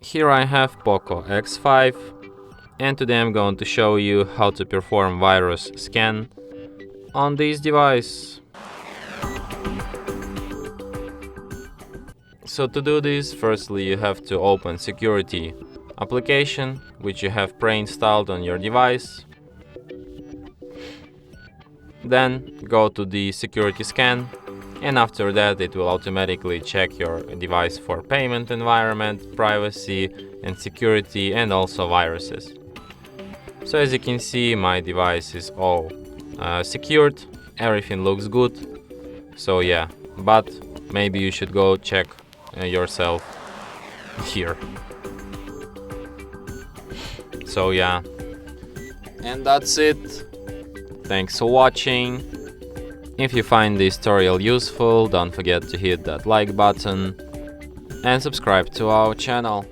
Here I have Poco X5, and today I'm going to show you how to perform virus scan on this device. So to do this, firstly you have to open security application which you have pre-installed on your device. Then go to the security scan, and after that it will automatically check your device for payment environment, privacy and security, and also viruses. So as you can see, my device is all secured, everything looks good. So yeah, but maybe you should go check yourself here. So yeah, and that's it. Thanks for watching. If you find this tutorial useful, don't forget to hit that like button and subscribe to our channel.